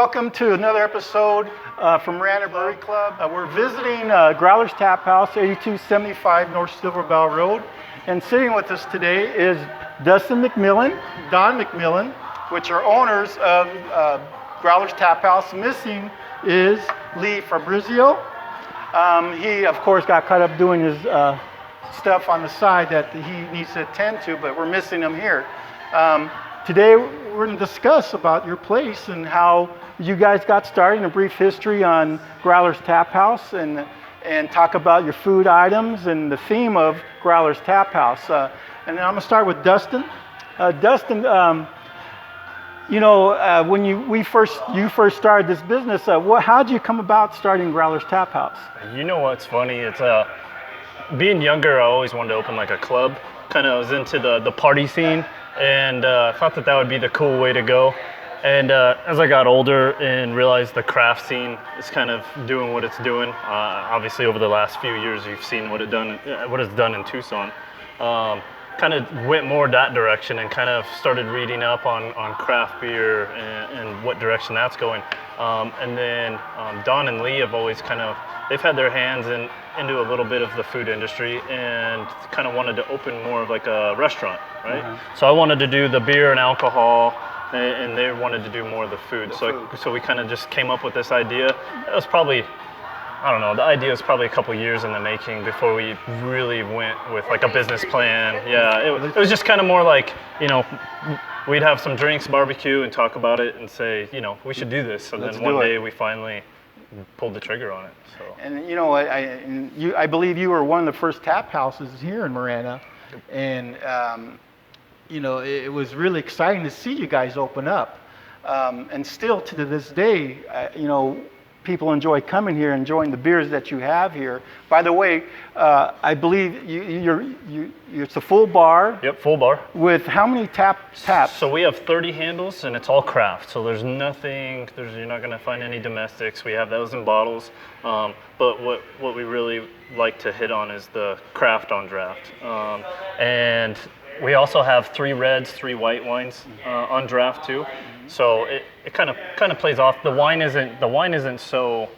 welcome to another episode from Marana Brewery Club. We're visiting Growlers Taphouse, 8275 North Silver Bell Road. And sitting with us today is Dustin Mcmillian, Don Mcmillian, which are owners of Growlers Taphouse. Missing is Lee Fabrizio. He, of course, got caught up doing his stuff on the side that he needs to attend to, but we're missing him here. Today, we're going to discuss about your place and how you guys got started, and a brief history on Growlers Taphouse, and talk about your food items and the theme of Growlers Taphouse. And then I'm going to start with Dustin. Dustin, when you first started this business, how did you come about starting Growlers Taphouse? You know what's funny? It's being younger, I always wanted to open like a club. Kind of was into the party scene, and thought that would be the cool way to go. And as I got older and realized the craft scene is kind of doing what it's doing, obviously over the last few years you've seen what it's done in Tucson. Kind of went more that direction and kind of started reading up on craft beer and what direction that's going. And then Don and Lee have always they've had their hands into a little bit of the food industry and kind of wanted to open more of like a restaurant, right? Mm-hmm. So I wanted to do the beer and alcohol, and they wanted to do more of the food. So we kind of just came up with this idea. It was probably, I don't know, the idea was probably a couple years in the making before we really went with like a business plan. Yeah, it was just kind of more like, we'd have some drinks, barbecue, and talk about it and say, we should do this. And then one day we finally pulled the trigger on it. So. And I believe you were one of the first tap houses here in Marana, and it was really exciting to see you guys open up. And still to this day, people enjoy coming here, enjoying the beers that you have here. By the way, I believe it's a full bar. Yep, full bar. With how many taps? So we have 30 handles, and it's all craft. So there's nothing. You're not going to find any domestics. We have those in bottles. But what we really like to hit on is the craft on draft. And we also have 3 reds, 3 white wines on draft too. So it kind of plays off. The wine isn't so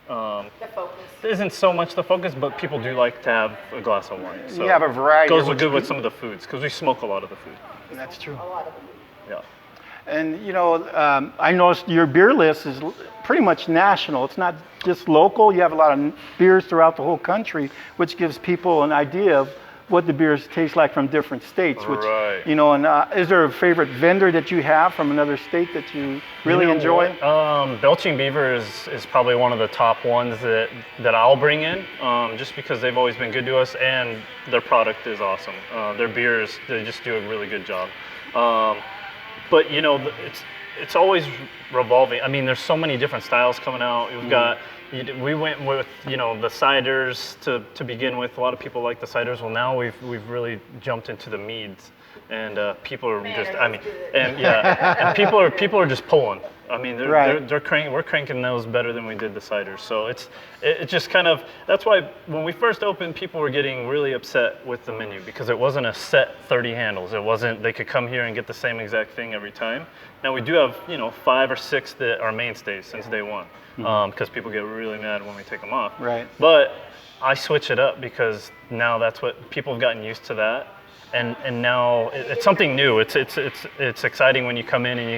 the focus. Isn't so much the focus, but people do like to have a glass of wine. So you have a variety. Goes good with some of the foods because we smoke a lot of the food. That's true. A lot of them. Yeah. And I noticed your beer list is pretty much national. It's not just local. You have a lot of beers throughout the whole country, which gives people an idea of what the beers taste like from different states. Which, right. And is there a favorite vendor that you have from another state that you really enjoy? Belching Beaver is probably one of the top ones that I'll bring in, just because they've always been good to us and their product is awesome. Their beers, they just do a really good job. But it's always revolving. I mean, there's so many different styles coming out. We've got. We went with the ciders to begin with. A lot of people like the ciders. Well, now we've really jumped into the meads, and people are and people are just pulling. I mean, we're cranking those better than we did the ciders. So it just kind of, that's why when we first opened, people were getting really upset with the menu because it wasn't a set 30 handles. It wasn't they could come here and get the same exact thing every time. Now we do have 5 or 6 that are mainstays since day one. Because people get really mad when we take them off. Right. But I switch it up because now that's what people have gotten used to that, and now it's something new. It's exciting when you come in and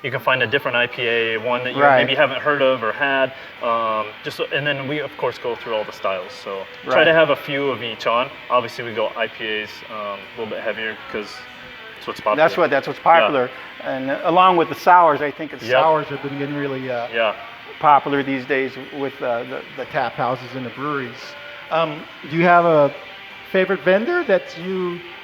you can find a different IPA, one that you maybe haven't heard of or had. And then we of course go through all the styles. So try to have a few of each on. Obviously we go IPAs a little bit heavier because that's what's popular. That's what's popular. Yeah. And along with the sours, I think sours have been getting really popular these days with the tap houses and the breweries. Do you have a favorite vendor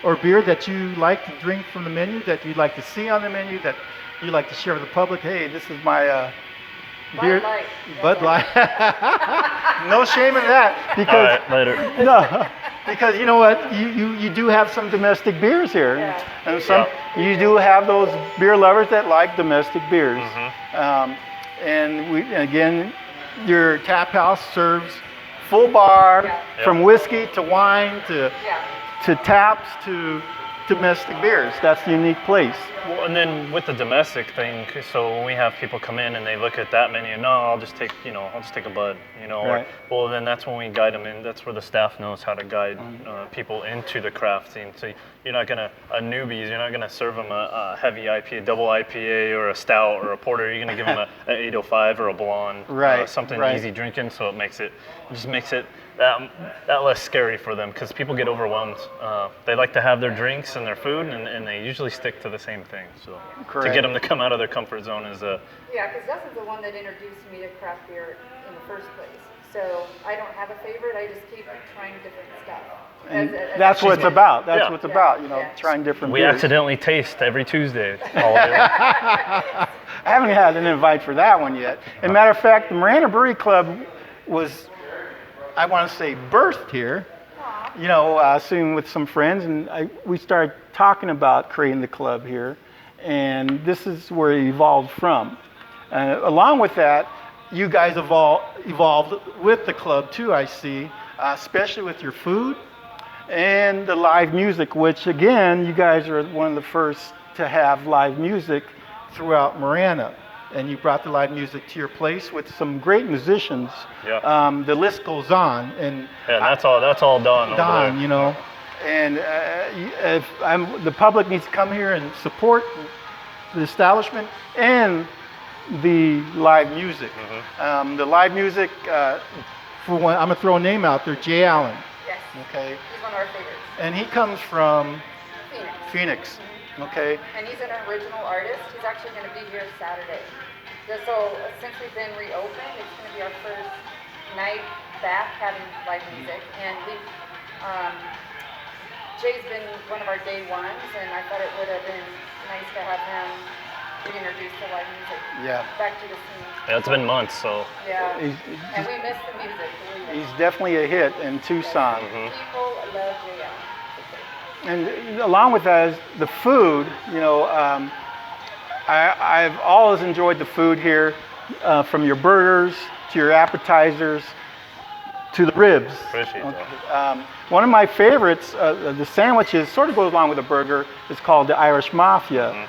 or beer that you like to drink from the menu, that you'd like to see on the menu, that you like to share with the public? Hey, this is my beer. Bud Light. No shame in that. Because, all right, later. No, because you know what? You do have some domestic beers here. Yeah. And you do have those beer lovers that like domestic beers. Mm-hmm. And again, your tap house serves full bar, from whiskey to wine to taps to domestic beers. That's the unique place. Well, and then with the domestic thing, so when we have people come in and they look at that menu, no, I'll just take a bud, Right. well, then that's when we guide them in. That's where the staff knows how to guide people into the craft scene. So you're not gonna newbies, you're not gonna serve them a heavy IPA, double IPA, or a stout or a porter. You're gonna give them a 805 or a blonde, Right, something right. easy drinking. So it just makes it that less scary for them, because people get overwhelmed. They like to have their drinks and their food, and they usually stick to the same thing. So Correct. to get them to come out of their comfort zone is Yeah, because Dustin's the one that introduced me to craft beer in the first place. So I don't have a favorite. I just keep trying different stuff. And that's what it's about. That's Yeah. what it's about. Yeah. Trying different we beers. accidentally taste every Tuesday all day long. I haven't had an invite for that one yet. As a matter of fact, the Marana Brewery Club was, I want to say, birthed here. Soon with some friends, and we started talking about creating the club here, and this is where it evolved from. Along with that, you guys evolved with the club too, I see, especially with your food and the live music, which again, you guys are one of the first to have live music throughout Marana. And you brought the live music to your place with some great musicians. Yeah. The list goes on, and That's all done. Over there. And the public needs to come here and support the establishment and the live music. Mm-hmm. The live music, for one, I'm gonna throw a name out there, Jay Allen. Yes. Okay, He's one of our favorites. and he comes from Phoenix. Phoenix. Okay, And he's an original artist. He's actually going to be here Saturday. So since we've been reopened, it's going to be our first night back having live music. And Jay's been one of our day ones, and I thought it would have been nice to have him reintroduce the live music yeah, back to the scene. Yeah, it's been months, so Yeah. he's, And we miss the music. believe me. he's definitely a hit in Tucson. People love Jay Allen. And along with that is the food. I've always enjoyed the food here, from your burgers to your appetizers to the ribs. appreciate that. One of my favorites, the sandwiches, sort of goes along with the burger, is called the Irish Mafia.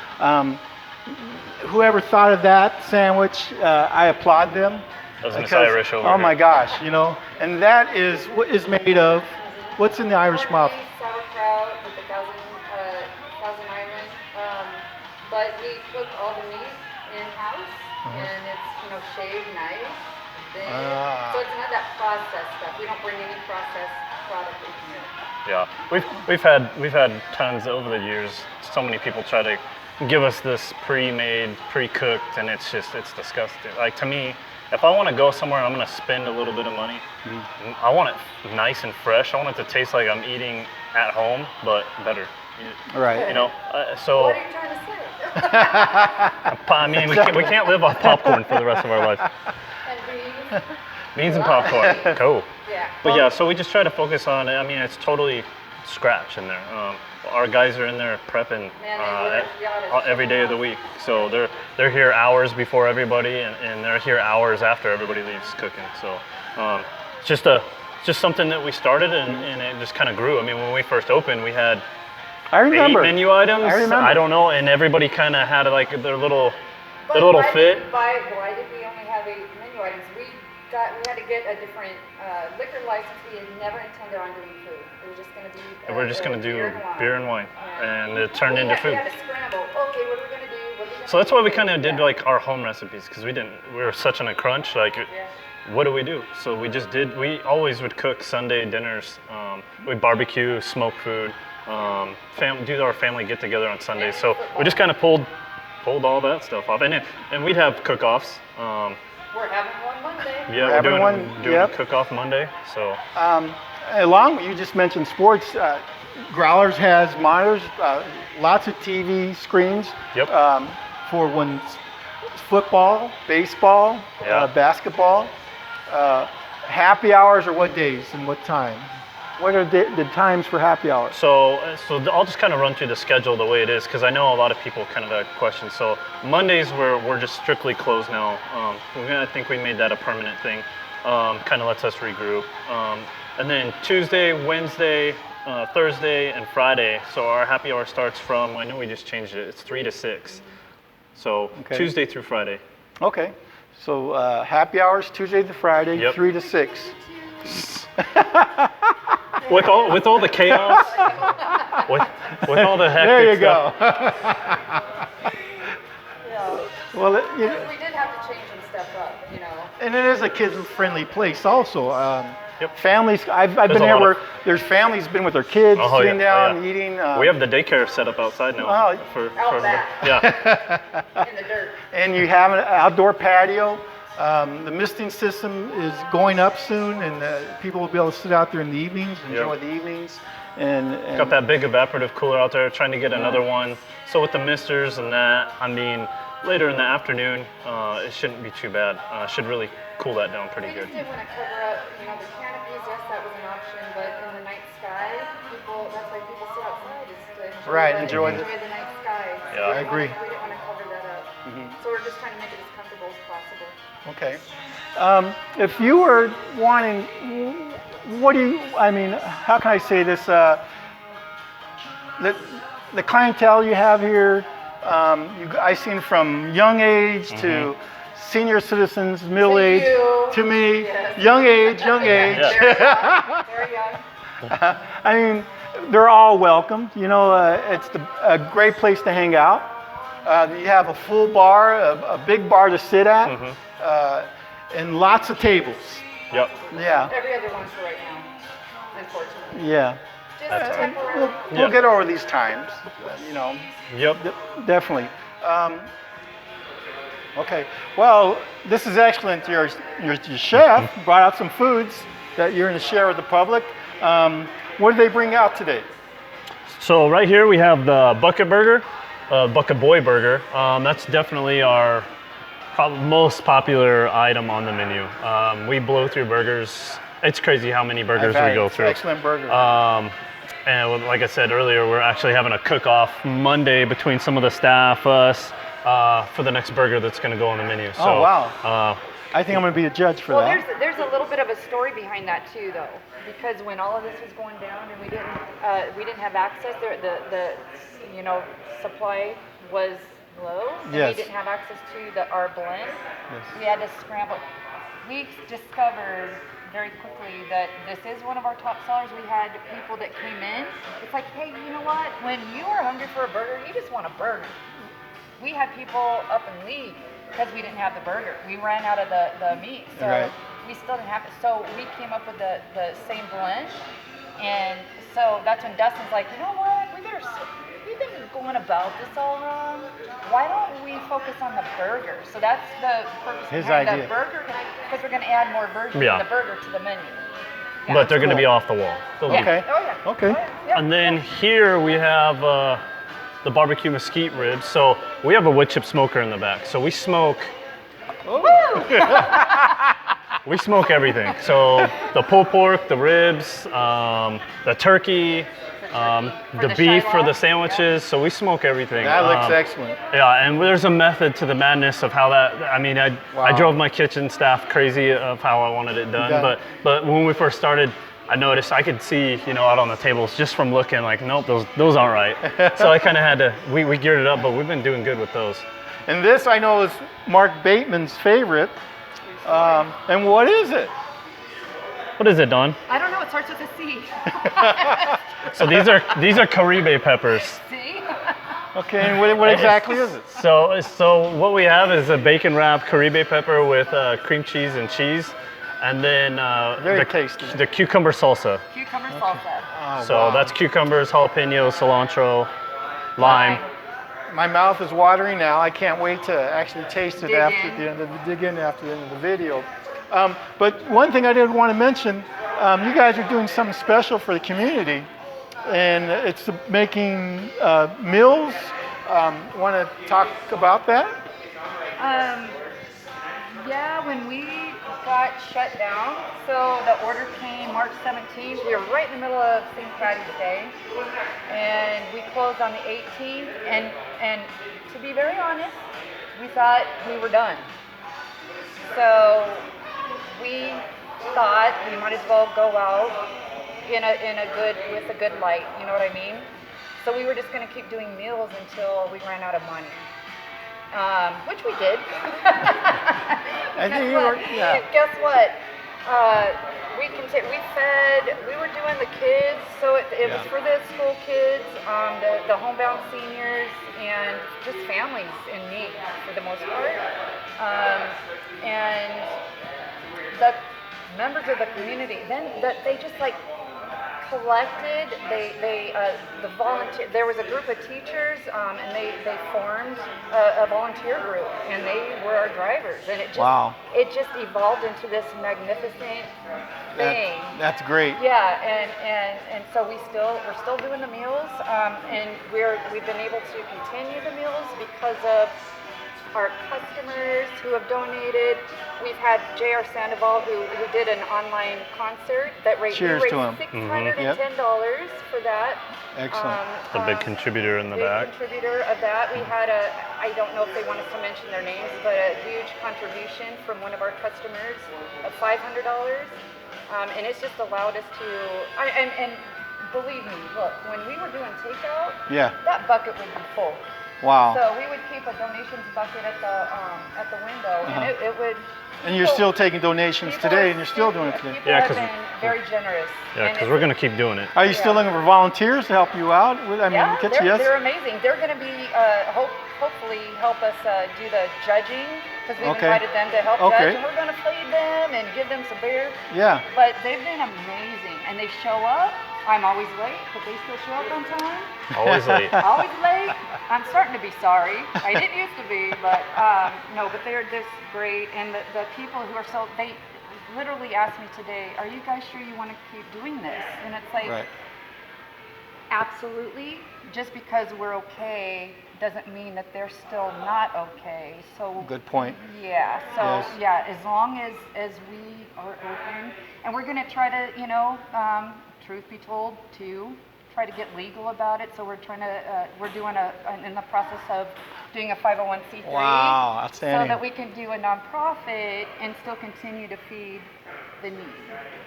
Whoever thought of that sandwich, I applaud them. That was Miss because- Irish over Oh here. my gosh, and that is what is made of. What's in the Irish Pork Mafia? beef, sauerkraut with the Thousand Island. But we cook all the meat in-house, and it's, shaved nice. Thin. Ah. So it's not that processed stuff. We don't bring any processed product in here. Yeah, we've had tons over the years. So many people try to give us this pre-made, pre-cooked, and it's disgusting. Like, to me, if I want to go somewhere and I'm going to spend a little bit of money, I want it nice and fresh. I want it to taste like I'm eating at home, but better. Right. So What are you trying to say? I mean, we can't live off popcorn for the rest of our lives. And beans? Beans and popcorn, cool. Yeah. But yeah, so we just try to focus on. I mean, it's totally scratch in there. Our guys are in there prepping every day of the week. So they're here hours before everybody, and they're here hours after everybody leaves cooking. So it's just something that we started, and it just kind of grew. I mean, when we first opened, we had I remember. 8 menu items. I remember. I don't know, and everybody kind of had like their little Why fit. Why did we only have 8 menu items? We had to get a different liquor license. We had never intended on doing food. It was just going to be. And we're just going to do beer and wine, Yeah. and it turned into food. We had to scramble. Okay, what are we going to do? So that's why we kind of did like our home recipes, because we were such in a crunch. Like, what do we do? So we just did. We always would cook Sunday dinners. We'd barbecue, smoke food, do our family get together on Sundays. So we just kind of pulled all that stuff off, and we'd have cook-offs. We're having one Monday. Yeah, we're doing yep. a cook-off Monday. So Along, you just mentioned sports. Growlers has monitors, lots of TV screens. Yep. For when football, baseball, Yeah. basketball. Happy hours are what days and what time? What are the times for happy hours? So I'll just kind of run through the schedule the way it is, because I know a lot of people kind of have questions. So Mondays we're just strictly closed now. I think we made that a permanent thing. Kind of lets us regroup. And then Tuesday, Wednesday, Thursday and Friday. So our happy hour starts from, I know we just changed it, it's 3 to 6. So Okay. Tuesday through Friday. Okay. So happy hours Tuesday to Friday, Yep. 3 to 6. With all the chaos, with all the hectic There you stuff. go. Yeah. Well, We did have to change some stuff up, you know. and it is a kid-friendly place also. Yep. Families, I've There's been a here lot where of- there's families been with their kids Oh, sitting yeah. Oh, down, yeah. eating. We have the daycare set up outside now. Oh, Out back. Yeah. In the dirt. and you have an outdoor patio. The misting system is going up soon, and people will be able to sit out there in the evenings, enjoy Yep. the evenings. And Got that big evaporative cooler out there, trying to get another one. So with the misters and that, I mean, later in the afternoon, it shouldn't be too bad. Should really cool that down pretty We good. just didn't want to cover up, you know, the canopies. Yes, that was an option, but in the night sky, that's why people sit outside is to enjoy, Right, the, enjoy enjoy the night sky. So Yeah. I agree. We didn't want to cover that up. So we're just trying to make it as comfortable as possible. okay, if you were wanting, what do you? I mean, how can I say this? The clientele you have here, I seen from young age to senior citizens, middle To age, you. to me, Yes. young age. Yeah. Very young. I mean, they're all welcome. You know, it's a great place to hang out. You have a full bar, a big bar to sit at, and lots of tables. Yep. Yeah, Every other one for right now, unfortunately. yeah. Just temporary. We'll Yeah. get over these times, you know, Yep. definitely. Okay, well, this is excellent. Your chef brought out some foods that you're going to share with the public. What did they bring out today? So right here we have the bucket burger, bucket boy burger. That's definitely our most popular item on the menu. We blow through burgers. It's crazy how many burgers I've had we go it. It's an through. excellent burger. And like I said earlier, we're actually having a cook-off Monday between some of the staff, us, for the next burger that's going to go on the menu. So, Oh, wow. I think I'm going to be a judge for Well, that. there's a little bit of a story behind that too, though, because when all of this was going down and we didn't have access, the you know, supply was low, and Yes. we didn't have access to our blend. Yes. We had to scramble. We discovered very quickly that this is one of our top sellers. We had people that came in. It's like, hey, you know what? When you are hungry for a burger, you just want a burger. We had people up and leave because we didn't have the burger. We ran out of the meat, so Right. we still didn't have it. So we came up with the same blend, and so that's when Dustin's like, you know what? We've been going about this all wrong. Why don't we focus on the burger? So that's the purpose His behind idea. the burger, because we're going to add more versions Yeah. of the burger to the menu. Yeah. but they're going to cool. be off the wall. They'll be- Yeah. Okay. Oh yeah. Okay. Oh, yeah. Yeah. And then here we have the barbecue mesquite ribs. So we have a wood chip smoker in the back. So we smoke. We smoke everything. So the pulled pork, the ribs, the turkey, the the beef for the shiloh. sandwiches. So we smoke everything. That looks excellent. Yeah, and there's a method to the madness of how that. I mean, I Wow. drove my kitchen staff crazy of how I wanted it done. Done. But when we first started, I noticed I could see, you know, out on the tables just from looking like, nope, those aren't right. So I kind of had to. We geared it up, but we've been doing good with those. And this I know is Mark Bateman's favorite. And what is it? What is it, Don? I don't know. It starts with a C. So these are Caribe peppers. See? Okay, and what exactly is it? So what we have is a bacon wrapped Caribe pepper with cream cheese and cheese, and then Very tasty. the cucumber salsa. Cucumber salsa. Oh, So wow. that's cucumbers, jalapenos, cilantro, lime. My mouth is watering now. I can't wait to actually taste it Dig after in. the end of dig in after the end of the video. But one thing I did want to mention, you guys are doing something special for the community, and it's making meals. Want to talk about that? Yeah, when we got shut down, so the order came March 17th. We were right in the middle of St. Patty's Day, and we closed on the 18th. And to be very honest, we thought we were done. So we thought we might as well go out in with a good light. You know what I mean? So we were just going to keep doing meals until we ran out of money, which we did. I think you were, yeah. Guess what? We were doing the kids, so it was for the school kids, the homebound seniors, and just families in need for the most part. And the members of the community, then they just like collected, the volunteer, there was a group of teachers, and they formed a volunteer group, and they were our drivers, and it just evolved into this magnificent thing. That's great. Yeah, and so we're still doing the meals, and we've been able to continue the meals because of our customers who have donated. We've had J.R. Sandoval who did an online concert that raised $610 for that. Excellent. The big contributor in the back. Contributor of that. We had I don't know if they want us to mention their names, but a huge contribution from one of our customers of $500. And it's just allowed us to, and believe me, look, when we were doing takeout, that bucket would be full. Wow. So we would keep a donations bucket at the window, and it would. And you're still taking donations today, and you're still doing it today. People have been very generous. Yeah, because we're going to keep doing it. Are you still looking for volunteers to help you out? They're amazing. They're going to be hopefully help us do the judging, because we've invited them to help judge, and we're going to feed them and give them some beer. Yeah. But they've been amazing, and they show up. I'm always late, but they still show up on time. Always late. Always late. I'm starting to be sorry. I didn't used to be, but no, but they're just great. And the people who are they literally asked me today, are you guys sure you want to keep doing this? And it's like, absolutely. Just because we're okay doesn't mean that they're still not okay. So good point. Yeah. So as long as we are open, and we're going to try to, truth be told, to try to get legal about it. So we're trying to, we're doing in the process of doing a 501c3. Wow, outstanding. So that we can do a nonprofit and still continue to feed the need,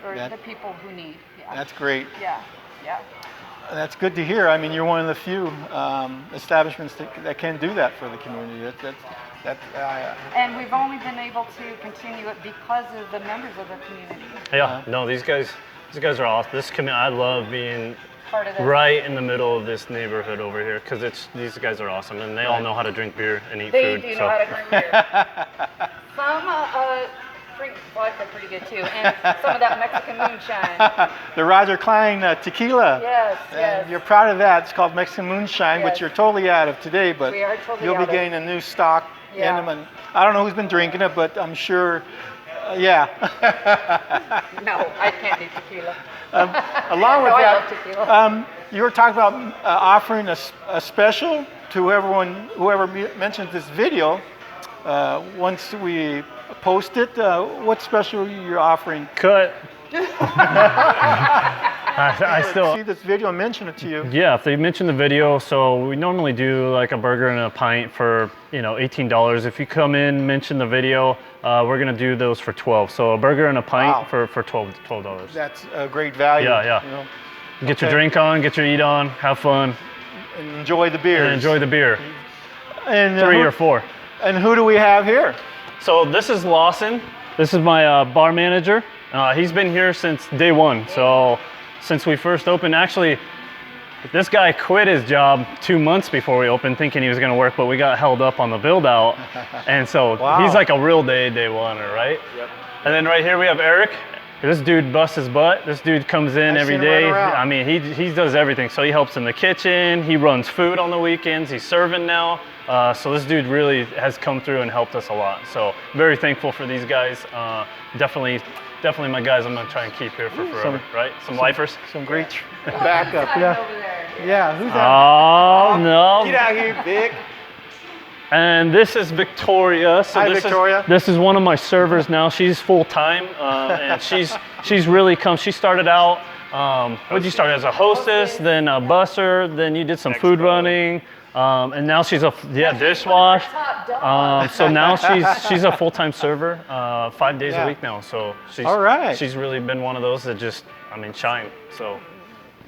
or the people who need. Yeah. That's great. Yeah. That's good to hear. I mean, you're one of the few establishments that can do that for the community. And we've only been able to continue it because of the members of the community. Yeah, no, these guys are awesome. I love being part of this. Right in the middle of this neighborhood over here, because these guys are awesome, and they all know how to drink beer and eat food. They do know how to drink beer. Some drink vodka pretty good too, and some of that Mexican moonshine. The Roger Klein tequila. Yes. You're proud of that. It's called Mexican moonshine, which you're totally out of today, but we are totally you'll be getting a new stock in them. And I don't know who's been drinking it, but I'm sure, No, I can't do tequila. Along with I love tequila. You were talking about offering a special to whoever mentions this video. Once we post it, what special you're offering? Cut. I still see this video and mention it to you. Yeah, if they mention the video, so we normally do like a burger and a pint for $18. If you come in, mention the video, we're gonna do those for $12. So a burger and a pint for $12. That's a great value. Yeah. Get your drink on, get your eat on, have fun, and enjoy the beer. And 3 or 4. And who do we have here? So this is Lawson. This is my bar manager. He's been here since day one. So since we first opened, actually, this guy quit his job 2 months before we opened, thinking he was going to work, but we got held up on the build out. And so he's like a real day oneer, right? Yep. And then right here we have Eric. This dude busts his butt. This dude comes in every day. I mean, he does everything. So he helps in the kitchen. He runs food on the weekends. He's serving now. So this dude really has come through and helped us a lot. So very thankful for these guys. Definitely my guys I'm going to try and keep here for forever, right? Some lifers. Some great backup. Yeah, who's that? Oh, no. Get out here, Vic. And this is Victoria. So Hi, Victoria. This is one of my servers now. She's full time, and she's really come. She started out. What did you start as a hostess, then a busser, then you did some food running, and now she's a dishwash. So now she's a full-time server, 5 days Yeah. a week now. So All right. she's really been one of those that just, shine. So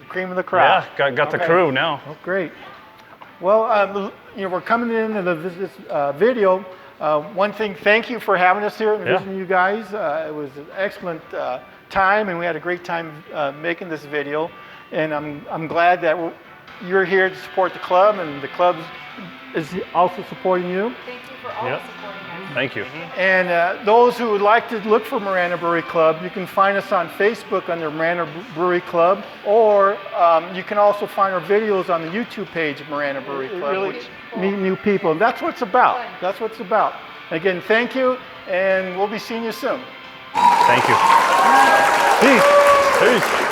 Cream of the crop. yeah, got the Okay. crew now. Oh, great. Well, we're coming into this video. One thing, thank you for having us here and Yeah. visiting you guys. It was an excellent time, and we had a great time making this video. And I'm glad that you're here to support the club, and the club is also supporting you. Thank you for always Yep. supporting us. Thank you. And those who would like to look for Marana Brewery Club, you can find us on Facebook under Marana Brewery Club, or you can also find our videos on the YouTube page of Marana Brewery Club, really which cool. meet new people. And that's what it's about. Fun. That's what it's about. Again, thank you, and we'll be seeing you soon. Thank you. Peace. Peace.